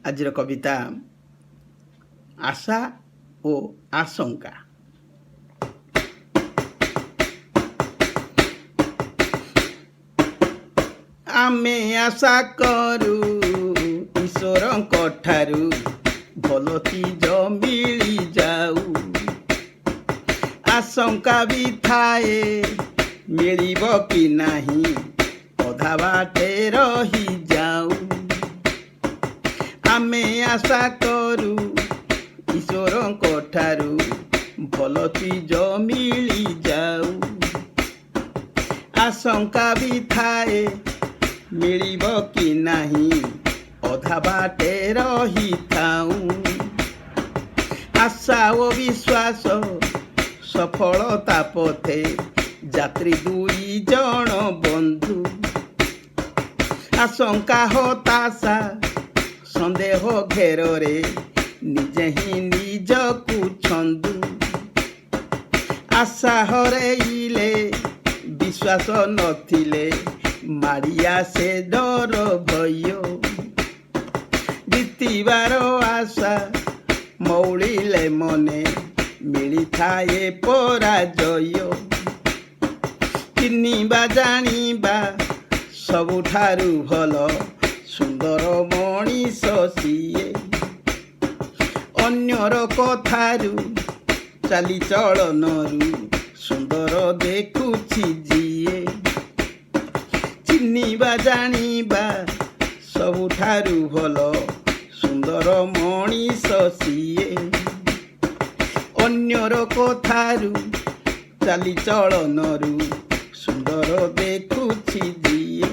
ଆଜିର କବିତା ଆଶା ଓ ଆଶଙ୍କା। ଆମେ ଆଶା କରୁ ଈଶ୍ୱରଙ୍କ ଠାରୁ ଭଲ ଚିଜ ମିଳିଯାଉ, ଆଶଙ୍କା ବି ଥାଏ ମିଳିବ କି ନାହିଁ, ଅଧା ବାଟେ ରହିଯାଉ। ଆମେ ଆଶା କରୁ ଈଶ୍ୱରଙ୍କ ଠାରୁ ଭଲ ଚିଜ ମିଳିଯାଉ, ଆଶଙ୍କା ବି ଥାଏ ମିଳିବ କି ନାହିଁ, ଅଧା ବାଟେ ରହିଥାଉ। ଆଶା ଓ ବିଶ୍ୱାସ ସଫଳତା ପଥେ ଯାତ୍ରୀ ଦୁଇ ଜଣ ବନ୍ଧୁ, ଆଶଙ୍କା ହତାଶା ସନ୍ଦେହ ଘେରରେ ନିଜେ ହିଁ ନିଜକୁ ଛନ୍ଦୁ। ଆଶା ହରେଇଲେ ବିଶ୍ୱାସ ନଥିଲେ ମାଡ଼ି ଆସେ ଡର ଭୟ, ଜିତିବାର ଆଶା ମଉଳିଲେ ମନେ ମିଳିଥାଏ ପରାଜୟ। ଚିହ୍ନିବା ଜାଣିବା ସବୁଠାରୁ ଭଲ, ସୁନ୍ଦର ମଣିଷ ସିଏ, ଅନ୍ୟର କଥାରୁ ଚାଲିଚଳନରୁ ସୁନ୍ଦର ଦେଖୁଛି ଯିଏ। ଚିହ୍ନିବା ଜାଣିବା ସବୁଠାରୁ ଭଲ, ସୁନ୍ଦର ମଣିଷ ସିଏ, ଅନ୍ୟର କଥାରୁ ଚାଲିଚଳନରୁ ସୁନ୍ଦର ଦେଖୁଛି ଯିଏ।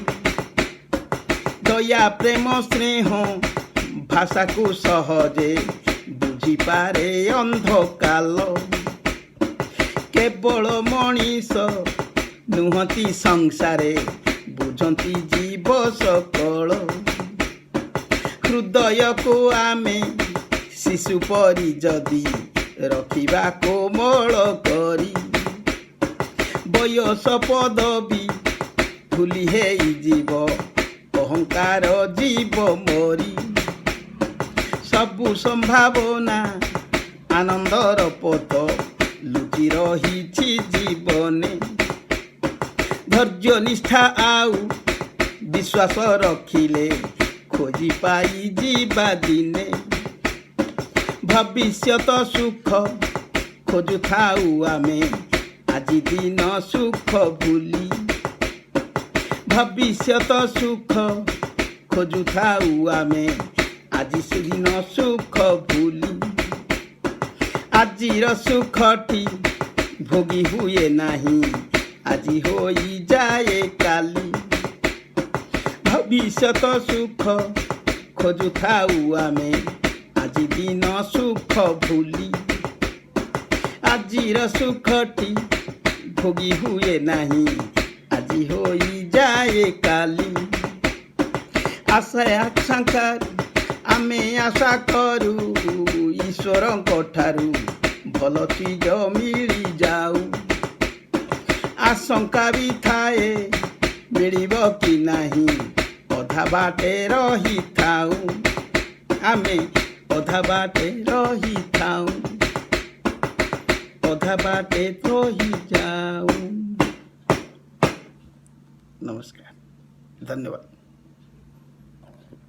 ଦୟା ପ୍ରେମ ସ୍ନେହ ଭାଷାକୁ ସହଜେ ବୁଝିପାରେ ଅନ୍ଧକାଲ, କେବଳ ମଣିଷ ନୁହନ୍ତି ସଂସାରେ ବୁଝନ୍ତି ଜୀବ ସକଳ। ହୃଦୟକୁ ଆମେ ଶିଶୁ ପରି ଯଦି ରଖିବା କୋମଳ କରି, ବୟସ ପଦବୀ ଭୁଲି ହେଇଯିବ, ଅହଙ୍କାର ଜୀବ ମରି। ସବୁ ସମ୍ଭାବନା ଆନନ୍ଦର ପଥ ଲୁଚି ରହିଛି ଜୀବନେ, ଧୈର୍ଯ୍ୟ ନିଷ୍ଠା ଆଉ ବିଶ୍ୱାସ ରଖିଲେ ଖୋଜି ପାଇଯିବା ଦିନେ। ଭବିଷ୍ୟତ ସୁଖ ଖୋଜୁଥାଉ ଆମେ ଆଜି ଦିନ ସୁଖ ଭୁଲି, ଭବିଷ୍ୟତ ସୁଖ ଖୋଜୁଥାଉ ଆମେ ଆଜି ଦିନ ସୁଖ ଭୁଲି। ଆଜିର ସୁଖଟି ଭୋଗି ହୁଏ ନାହିଁ, ଆଜି ହୋଇଯାଏ କାଲି। ଭବିଷ୍ୟତ ସୁଖ ଖୋଜୁଥାଉ ଆମେ ଆଜି ଦିନ ସୁଖ ଭୁଲି, ଆଜିର ସୁଖଟି ଭୋଗି ହୁଏ ନାହିଁ, ଆଜି ହୋଇଯାଏ କାଲି। ଆଶା ଆଶଙ୍କା ଆମେ ଆଶା କରୁ ଈଶ୍ୱରଙ୍କ ଠାରୁ ଭଲ ଚିଜ ମିଳିଯାଉ, ଆଶଙ୍କା ବି ଥାଏ ମିଳିବ କି ନାହିଁ, ଅଧା ବାଟେ ରହିଥାଉ। ଆମେ ଅଧା ବାଟେ ରହିଥାଉ, ଅଧା ବାଟେ ରହିଯାଉ। ନମସ୍କାର, ଧନ୍ୟବାଦ।